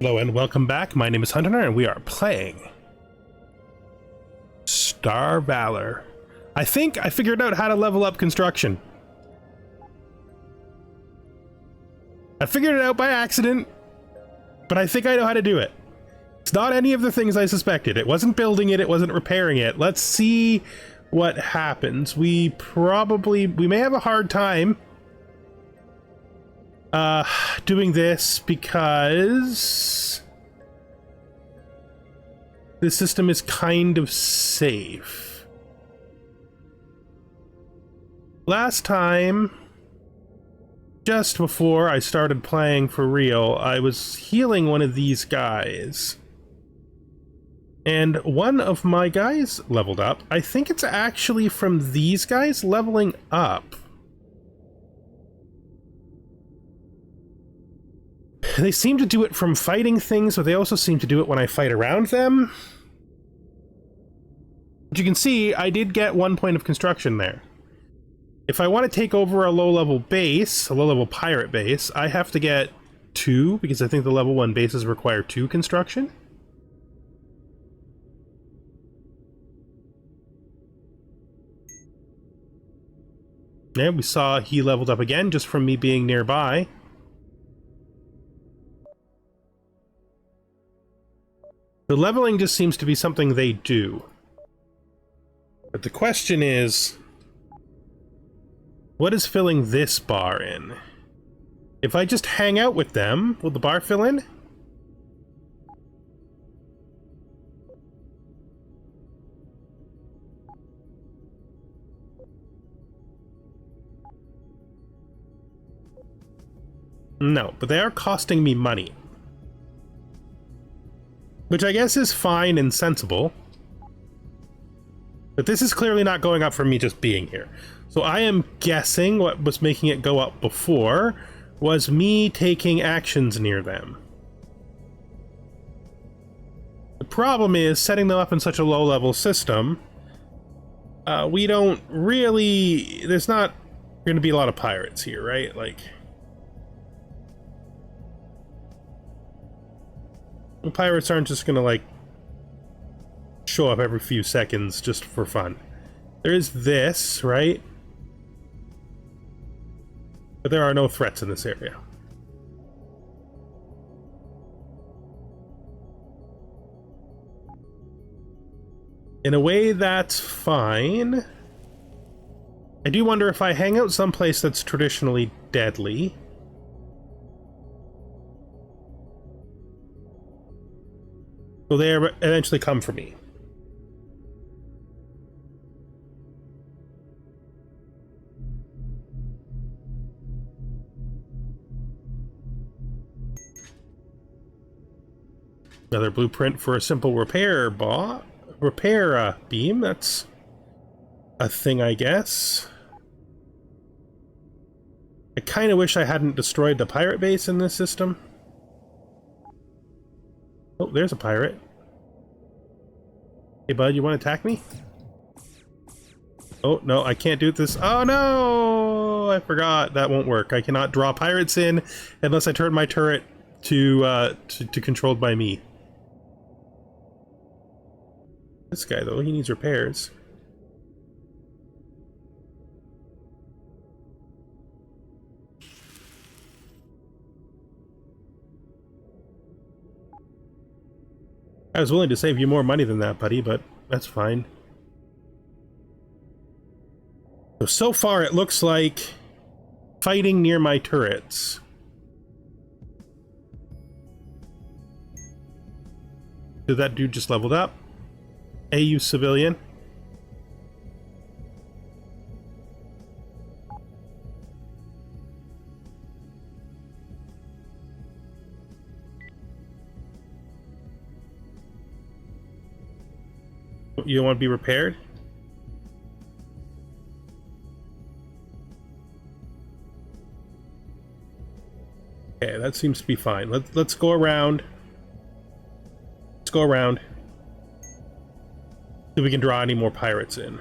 Hello and welcome back. My name is Hunter and we are playing Valor. I think I figured out how to level up construction. I figured it out by accident, but I think I know how to do it. It's not any of the things I suspected. It wasn't building it, it wasn't repairing it. Let's see what happens. We may have a hard time doing this because this system is kind of safe. Last time, just before I started playing for real, I was healing one of these guys. And one of my guys leveled up. I think it's actually from these guys leveling up. They seem to do it from fighting things, but they also seem to do it when I fight around them. But you can see, I did get 1 point of construction there. If I want to take over a low-level base, a low-level pirate base, I have to get 2, because I think the level 1 bases require 2 construction. Yeah, we saw he leveled up again, just from me being nearby. The leveling just seems to be something they do. But the question is, what is filling this bar in? If I just hang out with them, will the bar fill in? No, but they are costing me money. Which I guess is fine and sensible. But this is clearly not going up for me just being here. So I am guessing what was making it go up before was me taking actions near them. The problem is setting them up in such a low-level system. We don't really... There's not going to be a lot of pirates here, right? Like... Pirates aren't just gonna, like, show up every few seconds just for fun. There's this, right? But there are no threats in this area. In a way, that's fine. I do wonder if I hang out someplace that's traditionally deadly. Will they eventually come for me? Another blueprint for a simple repair beam. That's a thing, I guess. I kind of wish I hadn't destroyed the pirate base in this system. Oh, there's a pirate. Hey, bud, you want to attack me? Oh, no, I can't do this. Oh, no! I forgot. That won't work. I cannot draw pirates in unless I turn my turret to controlled by me. This guy, though, he needs repairs. I was willing to save you more money than that, buddy, but that's fine. So far it looks like fighting near my turrets. Did that dude just leveled up? Hey, you civilian. You don't want to be repaired? Okay, that seems to be fine. Let's go around. Let's go around. See if we can draw any more pirates in.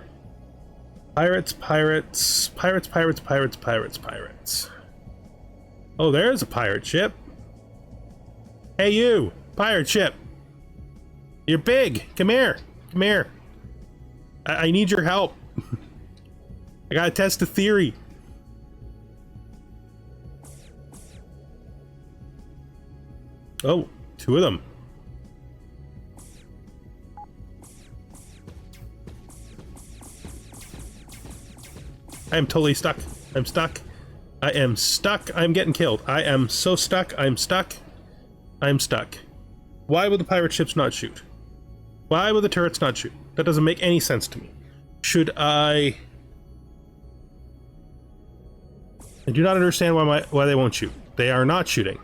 Pirates, pirates, pirates, pirates, pirates, pirates, pirates. Oh, there's a pirate ship. Hey you, pirate ship. You're big. Come here. Come here. I need your help. I gotta test a theory. Oh, two of them. I am totally stuck. I'm stuck. I am stuck. I'm getting killed. I am so stuck. I'm stuck. I'm stuck. Why would the pirate ships not shoot? Why would the turrets not shoot? That doesn't make any sense to me. Should I do not understand why they won't shoot. They are not shooting.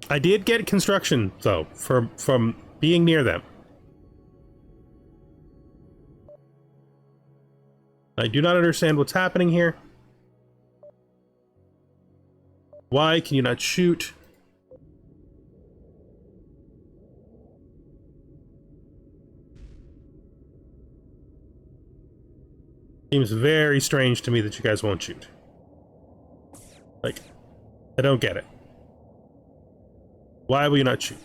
I did get construction though from being near them. I do not understand what's happening here. Why can you not shoot? Seems very strange to me that you guys won't shoot. Like, I don't get it. Why will you not shoot?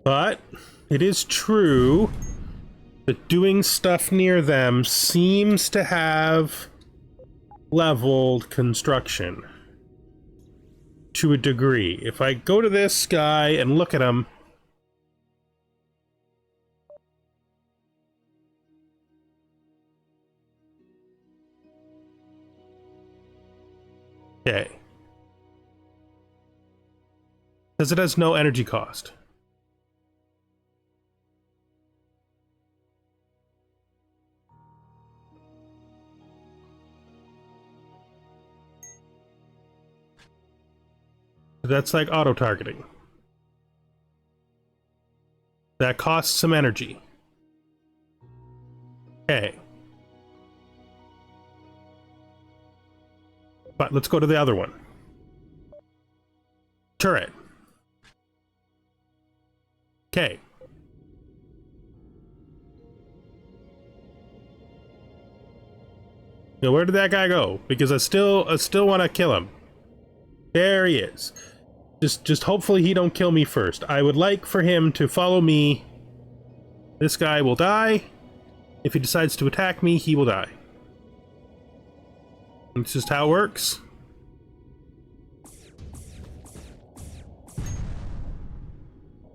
But it is true that doing stuff near them seems to have leveled construction to a degree. If I go to this guy and look at him, okay, because it has no energy cost. That's like auto-targeting. That costs some energy. Okay. But let's go to the other one. Turret. Okay. Now where did that guy go? Because I still want to kill him. There he is. Just hopefully he don't kill me first. I would like for him to follow me. This guy will die. If he decides to attack me, he will die. It's just how it works.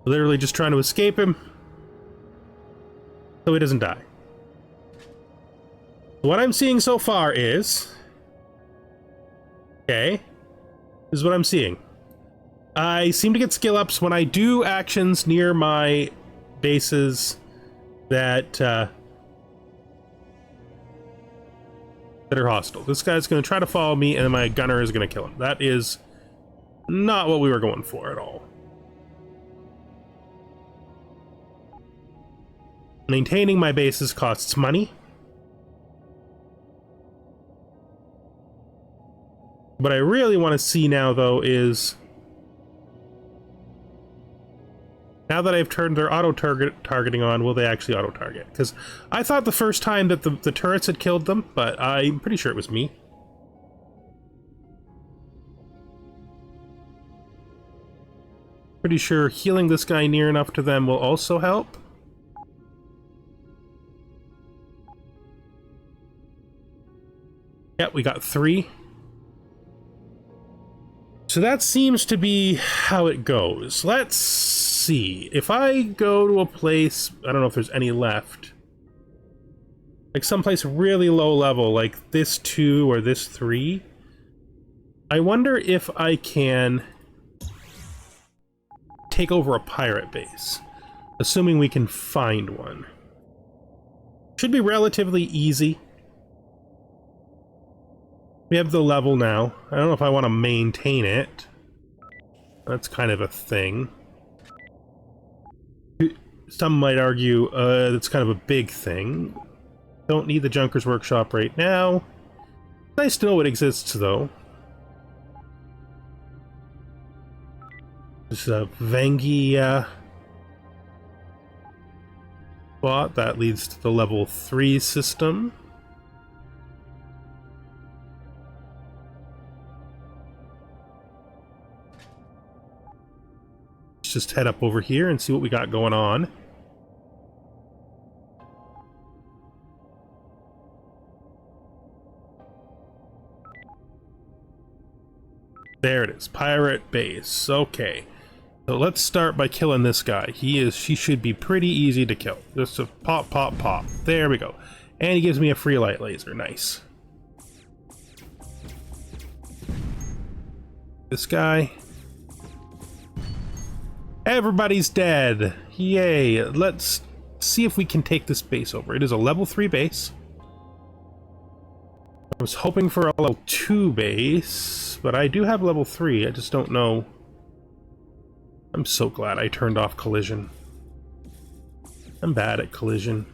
Literally just trying to escape him so he doesn't die. What I'm seeing so far is... Okay. This is what I'm seeing. I seem to get skill ups when I do actions near my bases that are hostile. This guy's going to try to follow me, and then my gunner is going to kill him. That is not what we were going for at all. Maintaining my bases costs money. What I really want to see now, though, is... Now that I've turned their auto-targeting on, will they actually auto-target? Because I thought the first time that the turrets had killed them, but I'm pretty sure it was me. Pretty sure healing this guy near enough to them will also help. Yeah, we got 3. So that seems to be how it goes. Let's see. If I go to a place, I don't know if there's any left. Like someplace really low level, like this 2 or this 3. I wonder if I can take over a pirate base. Assuming we can find one. Should be relatively easy. We have the level now. I don't know if I want to maintain it. That's kind of a thing. Some might argue that's kind of a big thing. Don't need the Junker's Workshop right now. Nice to know it exists, though. There's a Vangi spot that leads to the level 3 system. Let's just head up over here and see what we got going on. There it is, pirate base. Okay, so let's start by killing this guy. She should be pretty easy to kill. Just a pop, pop, pop. There we go. And he gives me a free light laser. Nice. This guy. Everybody's dead. Yay. Let's see if we can take this base over. It is a level 3 base. I was hoping for a level 2 base, but I do have level 3. I just don't know. I'm so glad I turned off collision. I'm bad at collision.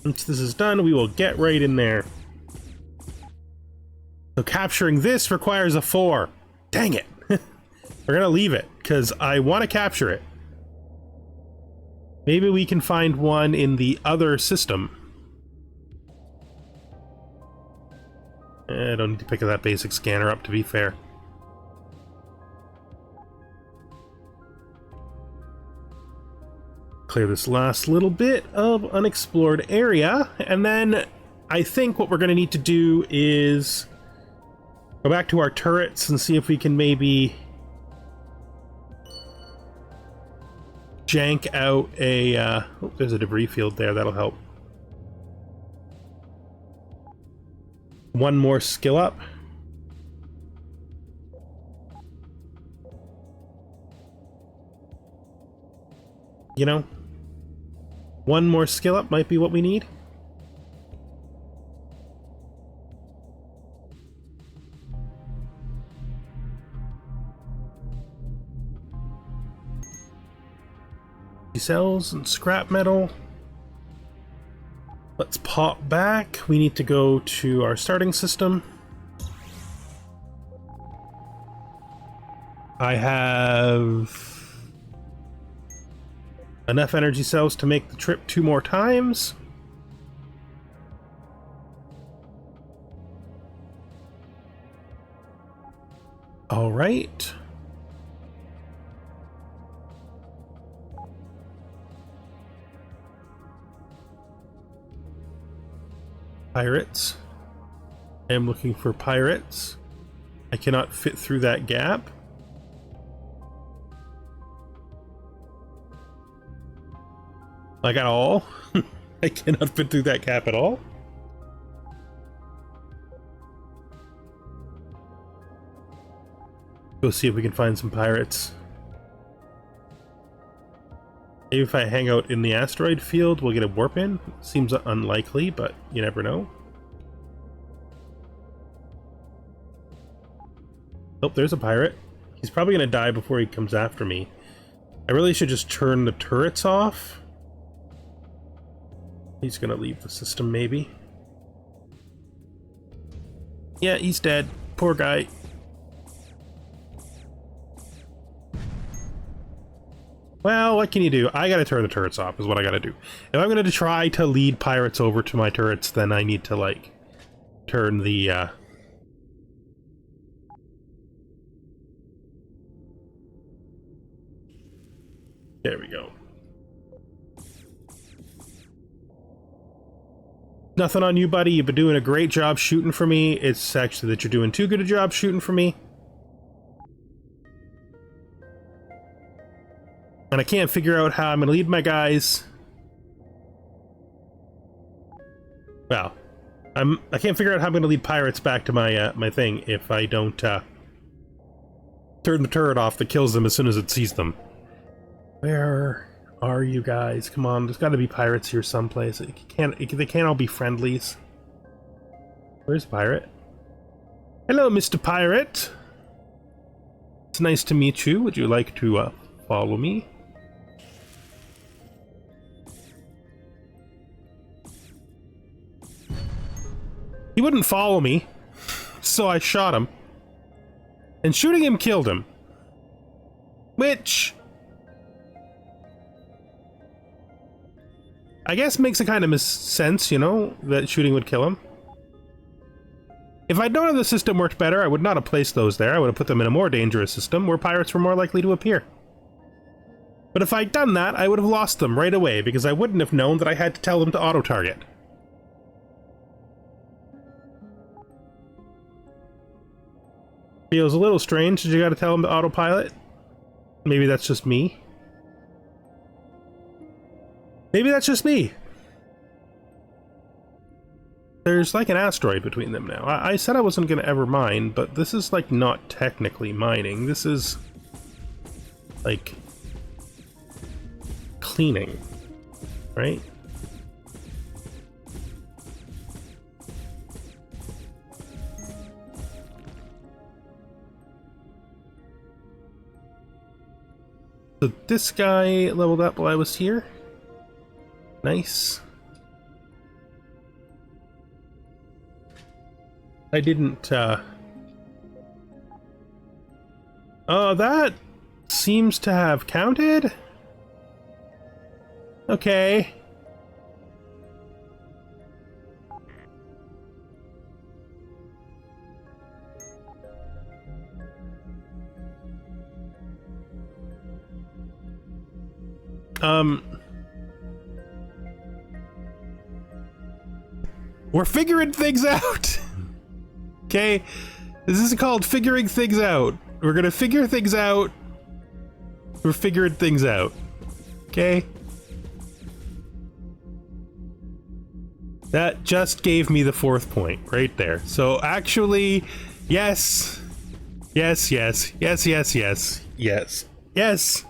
Once this is done, we will get right in there. So capturing this requires a 4. Dang it. We're gonna leave it, because I want to capture it. Maybe we can find one in the other system. I don't need to pick that basic scanner up, to be fair. Clear this last little bit of unexplored area, and then I think what we're going to need to do is go back to our turrets and see if we can maybe jank out a oh, there's a debris field there. That'll help. One more skill up. You know, one more skill up might be what we need. Cells and scrap metal. Let's pop back. We need to go to our starting system. I have enough energy cells to make the trip 2 more times. All right. Pirates. I am looking for pirates. I cannot fit through that gap. Like at all. I cannot fit through that gap at all. Go see if we can find some pirates. Maybe if I hang out in the asteroid field, we'll get a warp in. Seems unlikely, but you never know. Oh, there's a pirate. He's probably going to die before he comes after me. I really should just turn the turrets off. He's going to leave the system, maybe. Yeah, he's dead. Poor guy. Well, what can you do? I gotta turn the turrets off, is what I gotta do. If I'm gonna try to lead pirates over to my turrets, then I need to, like, turn the, There we go. Nothing on you, buddy. You've been doing a great job shooting for me. It's actually that you're doing too good a job shooting for me. And I can't figure out how I'm going to lead my guys. Well, I can't figure out how I'm going to lead pirates back to my my thing if I don't turn the turret off that kills them as soon as it sees them. Where are you guys? Come on, there's got to be pirates here someplace. They can't all be friendlies. Where's Pirate? Hello, Mr. Pirate. It's nice to meet you. Would you like to follow me? He wouldn't follow me, so I shot him. And shooting him killed him. Which I guess makes a kind of sense, you know, that shooting would kill him. If I'd known how the system worked better, I would not have placed those there. I would have put them in a more dangerous system where pirates were more likely to appear. But if I'd done that, I would have lost them right away because I wouldn't have known that I had to tell them to auto-target. Feels a little strange that you gotta tell them to autopilot. Maybe that's just me. Maybe that's just me. There's like an asteroid between them now. I said I wasn't gonna ever mine, but this is like not technically mining. This is like cleaning, right? So this guy leveled up while I was here. Nice. I didn't, oh, that seems to have counted? Okay. We're figuring things out. Okay, this is called figuring things out. We're gonna figure things out. We're figuring things out. Okay? That just gave me the 4th point right there. So actually, yes. Yes, yes, yes, yes, yes, yes, yes.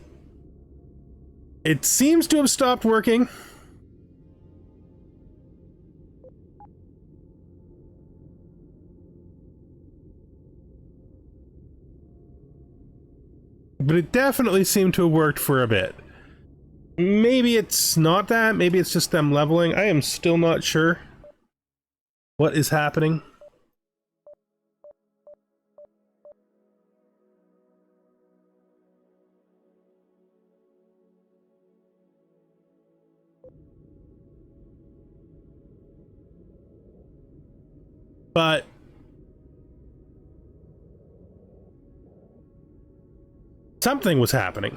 It seems to have stopped working. But it definitely seemed to have worked for a bit. Maybe it's not that, maybe it's just them leveling. I am still not sure what is happening. But something was happening.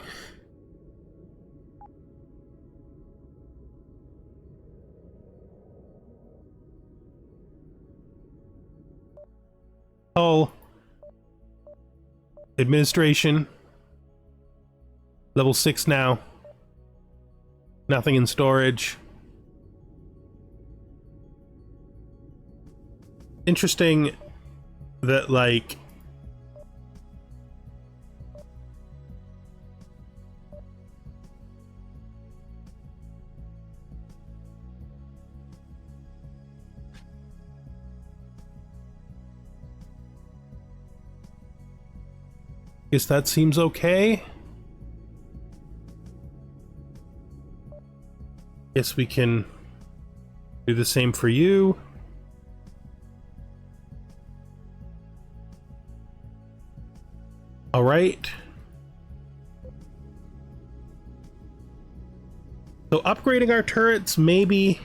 Hull. Administration. Level 6 now. Nothing in storage. Interesting that, like, guess that seems okay. Guess we can do the same for you. All right. So upgrading our turrets, maybe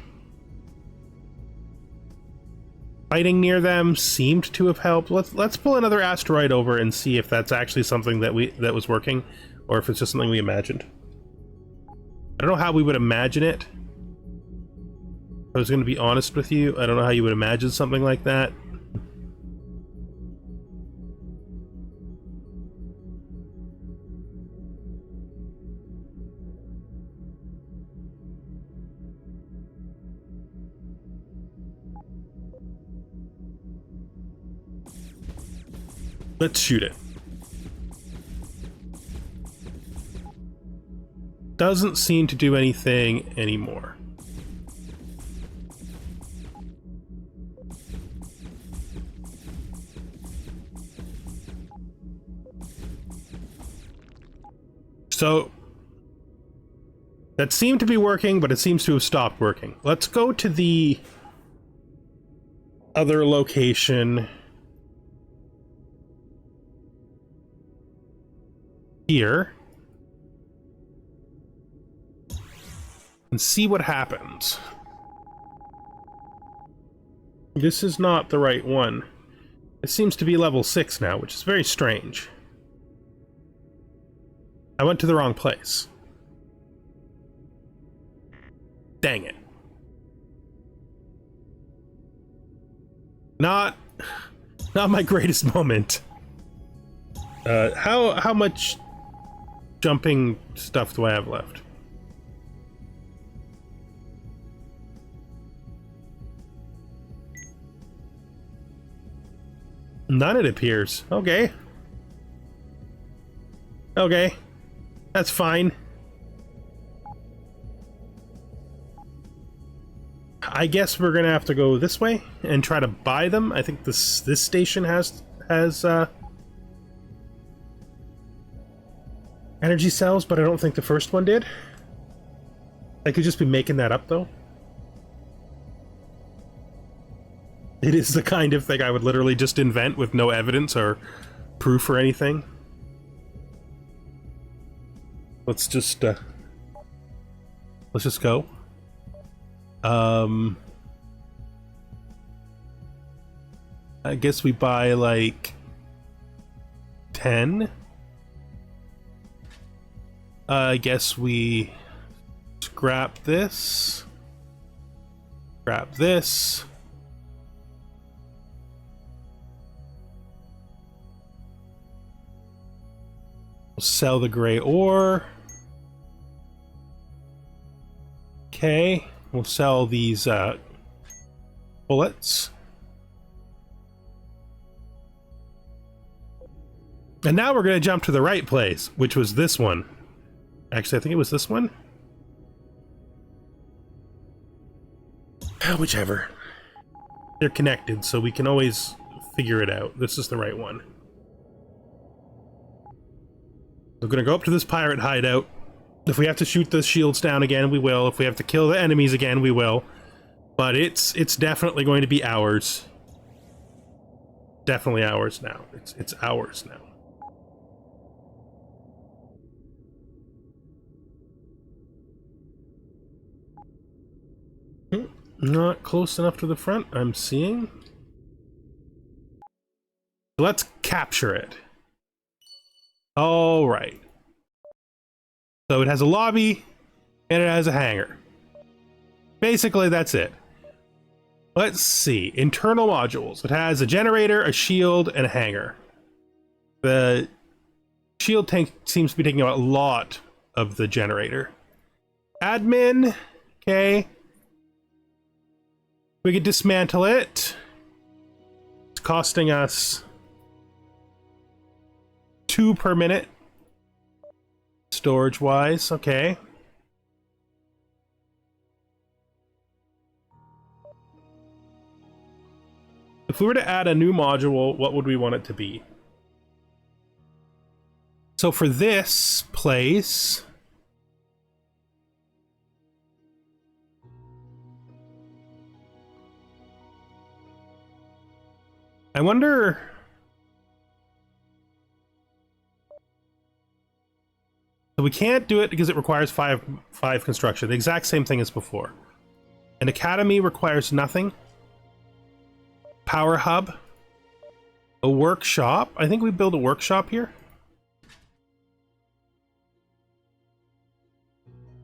fighting near them seemed to have helped. Let's pull another asteroid over and see if that's actually something that was working, or if it's just something we imagined. I don't know how we would imagine it. If I was going to be honest with you, I don't know how you would imagine something like that. Let's shoot it. Doesn't seem to do anything anymore. So that seemed to be working, but it seems to have stopped working. Let's go to the other location here and see what happens. This is not the right one. It seems to be level 6 now, which is very strange. I went to the wrong place. Dang it. Not my greatest moment. How much jumping stuff do I have left? None, it appears. Okay. Okay. That's fine. I guess we're gonna have to go this way and try to buy them. I think this station has energy cells, but I don't think the first one did. I could just be making that up though. It is the kind of thing I would literally just invent with no evidence or proof or anything. Let's just go. I guess we buy like 10. I guess we scrap this. Scrap this. We'll sell the gray ore. Okay, we'll sell these bullets. And now we're going to jump to the right place, which was this one. Actually, I think it was this one. Whichever. They're connected, so we can always figure it out. This is the right one. We're going to go up to this pirate hideout. If we have to shoot the shields down again, we will. If we have to kill the enemies again, we will. But it's definitely going to be ours. Definitely ours now. It's ours now. Not close enough to the front, I'm seeing. Let's capture it. All right. So it has a lobby and it has a hangar. Basically, that's it. Let's see. Internal modules. It has a generator, a shield, and a hangar. The shield tank seems to be taking a lot of the generator. Admin. Okay. We could dismantle it. It's costing us 2 per minute. Storage wise, okay. If we were to add a new module, what would we want it to be? So for this place, I wonder. So we can't do it because it requires five construction. The exact same thing as before. An academy requires nothing. Power hub. A workshop. I think we build a workshop here.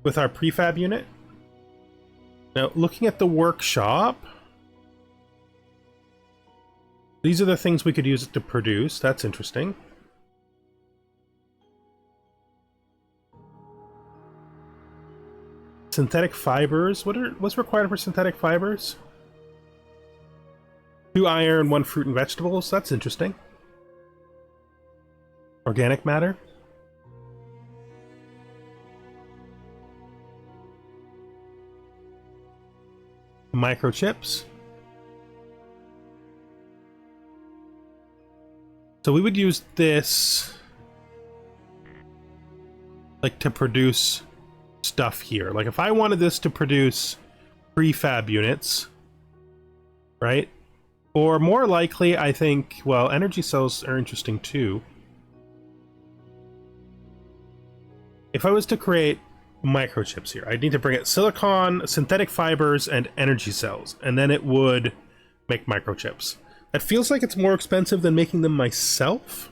With our prefab unit. Now, looking at the workshop. These are the things we could use it to produce. That's interesting. Synthetic fibers. What's required for synthetic fibers? 2 iron, 1 fruit and vegetables. That's interesting. Organic matter. Microchips. So we would use this like to produce stuff here. Like if I wanted this to produce prefab units, right? Or more likely, I think, well, energy cells are interesting too. If I was to create microchips here, I'd need to bring it silicon, synthetic fibers, and energy cells, and then it would make microchips. That feels like it's more expensive than making them myself.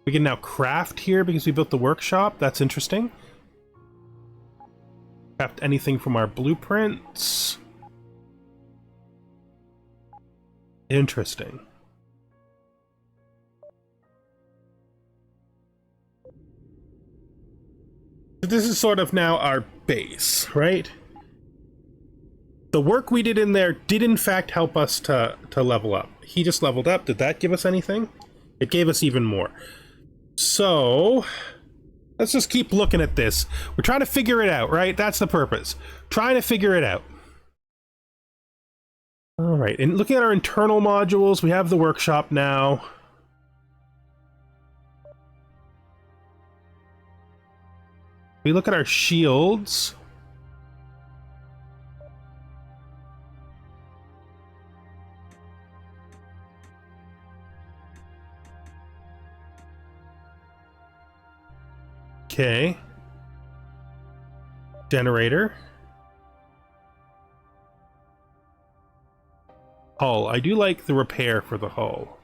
We can now craft here because we built the workshop. That's interesting. Craft anything from our blueprints. Interesting. This is sort of now our base, right? The work we did in there did in fact help us to level up. He just leveled up. Did that give us anything? It gave us even more. So, let's just keep looking at this. We're trying to figure it out, right? That's the purpose. Trying to figure it out. All right, and looking at our internal modules, we have the workshop now. We look at our shields. Okay. Generator. Hull. I do like the repair for the hull.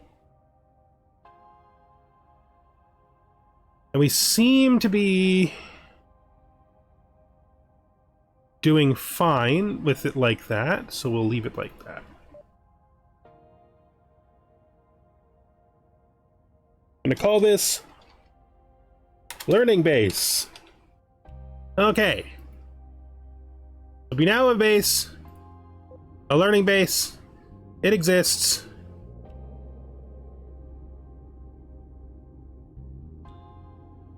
And we seem to be doing fine with it like that, so we'll leave it like that. I'm gonna call this learning base. Okay. So we now have a base, a learning base. It exists.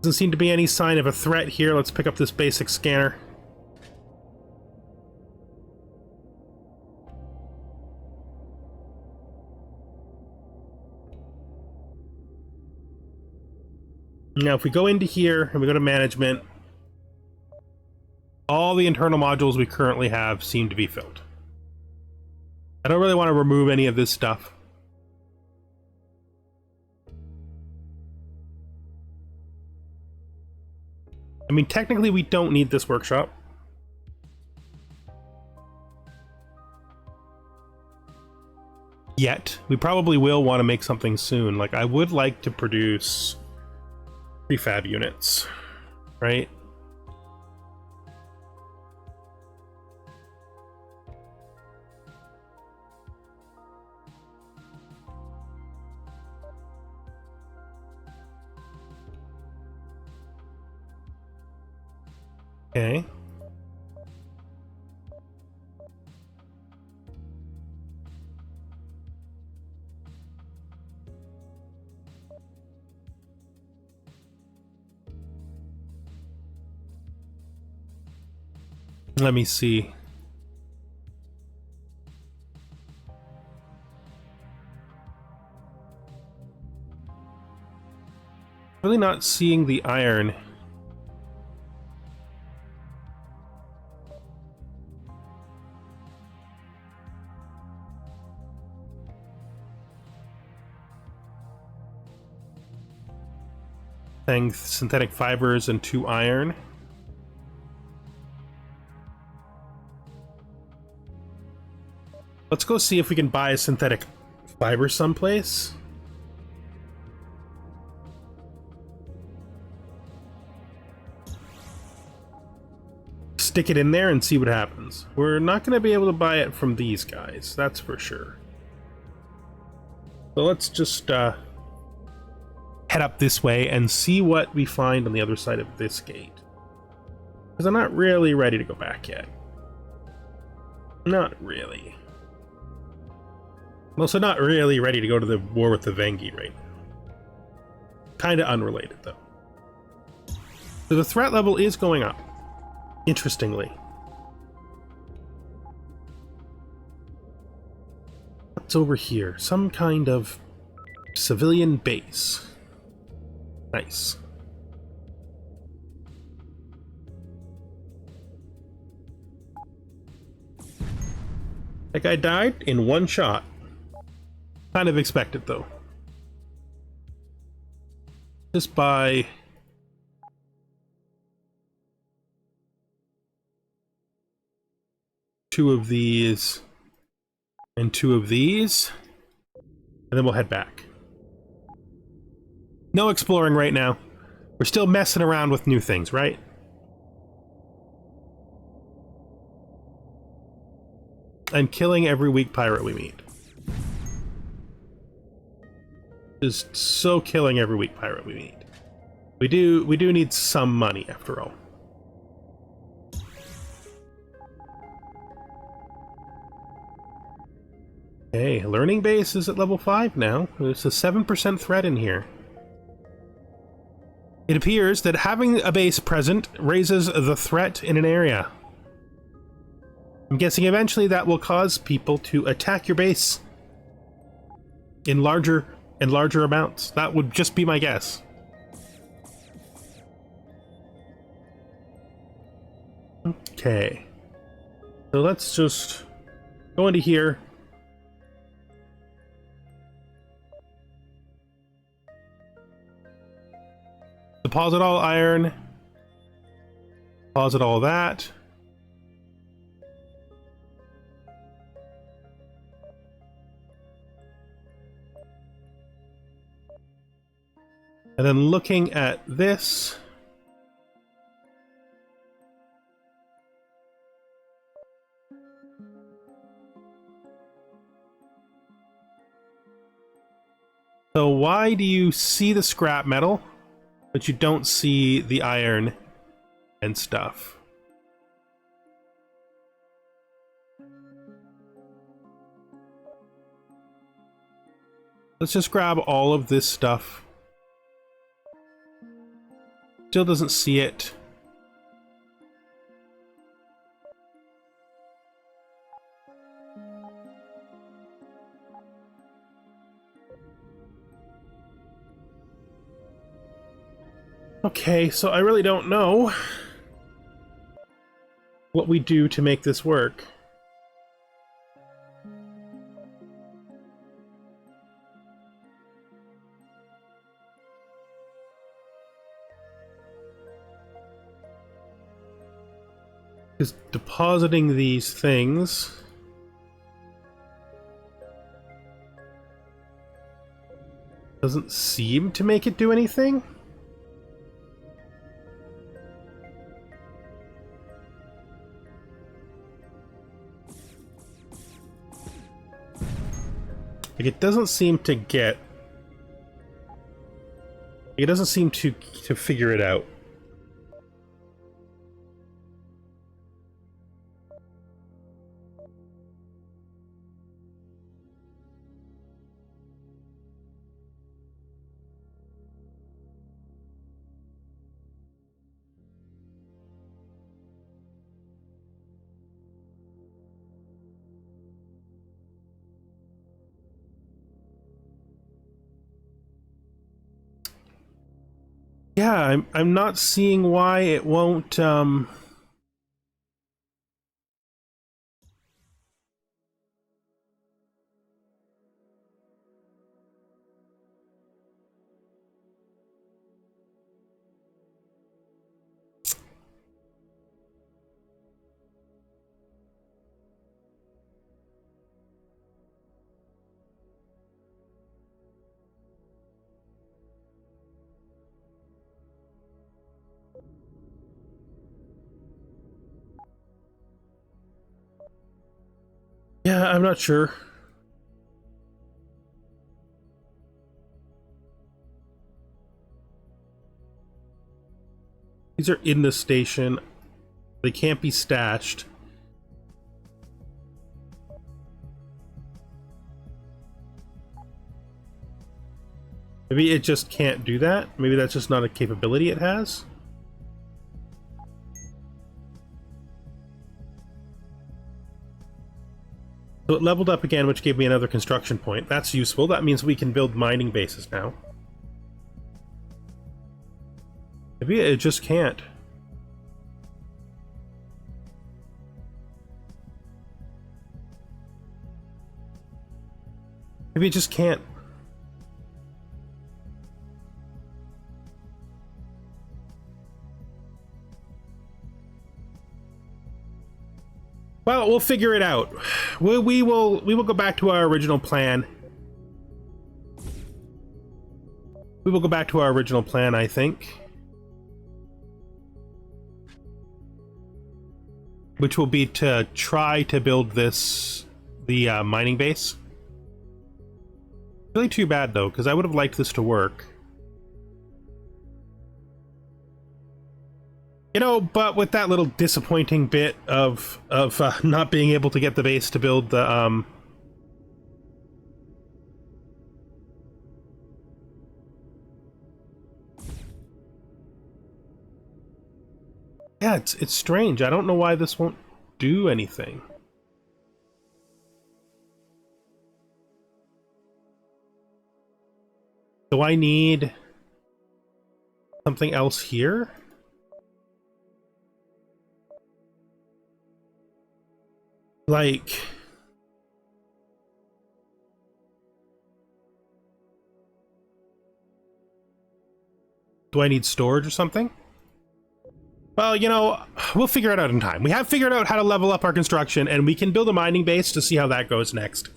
Doesn't seem to be any sign of a threat here. Let's pick up this basic scanner. Now, if we go into here and we go to management, all the internal modules we currently have seem to be filled. I don't really want to remove any of this stuff. I mean, technically we don't need this workshop. Yet. We probably will want to make something soon. Like, I would like to produce prefab units, right? Okay. Let me see. Really not seeing the iron. Saying synthetic fibers and 2 iron. Let's go see if we can buy a synthetic fiber someplace. Stick it in there and see what happens. We're not going to be able to buy it from these guys, that's for sure. So let's just head up this way and see what we find on the other side of this gate. Because I'm not really ready to go back yet. Not really. I'm also not really ready to go to the war with the Vengi right now. Kinda unrelated, though. So the threat level is going up. Interestingly. What's over here? Some kind of civilian base. Nice. That guy died in one shot. Kind of expected, though. Just by... two of these and two of these, and then we'll head back. No exploring right now. We're still messing around with new things, right? And killing every weak pirate we meet. Just so killing every weak pirate we meet. We do need some money after all. Okay, learning base is at level 5 now. There's a 7% threat in here. It appears that having a base present raises the threat in an area. I'm guessing eventually that will cause people to attack your base in larger and larger amounts. That would just be my guess. Okay. So let's just go into here. Deposit all iron. Deposit all that. And then looking at this. So why do you see the scrap metal, but you don't see the iron and stuff? Let's just grab all of this stuff. Still doesn't see it. Okay, so I really don't know what we do to make this work. Because depositing these things doesn't seem to make it do anything. Like, it doesn't seem to get... It doesn't seem to figure it out. Yeah, I'm not seeing why it won't, yeah, I'm not sure. These are in the station. They can't be stashed. Maybe it just can't do that. Maybe that's just not a capability it has. So it leveled up again, which gave me another construction point. That's useful. That means we can build mining bases now. Maybe it just can't. Maybe it just can't. Well, we'll figure it out. We will go back to our original plan. We will go back to our original plan, I think. Which will be to try to build the mining base. Really too bad, though, because I would have liked this to work. You know, but with that little disappointing bit of not being able to get the base to build the, Yeah, it's strange. I don't know why this won't do anything. Do I need something else here? Like... Do I need storage or something? Well, you know, we'll figure it out in time. We have figured out how to level up our construction, and we can build a mining base to see how that goes next.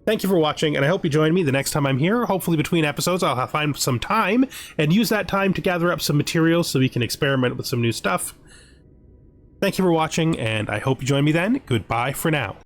Thank you for watching, and I hope you join me the next time I'm here. Hopefully between episodes I'll find some time, and use that time to gather up some materials so we can experiment with some new stuff. Thank you for watching, and I hope you join me then. Goodbye for now.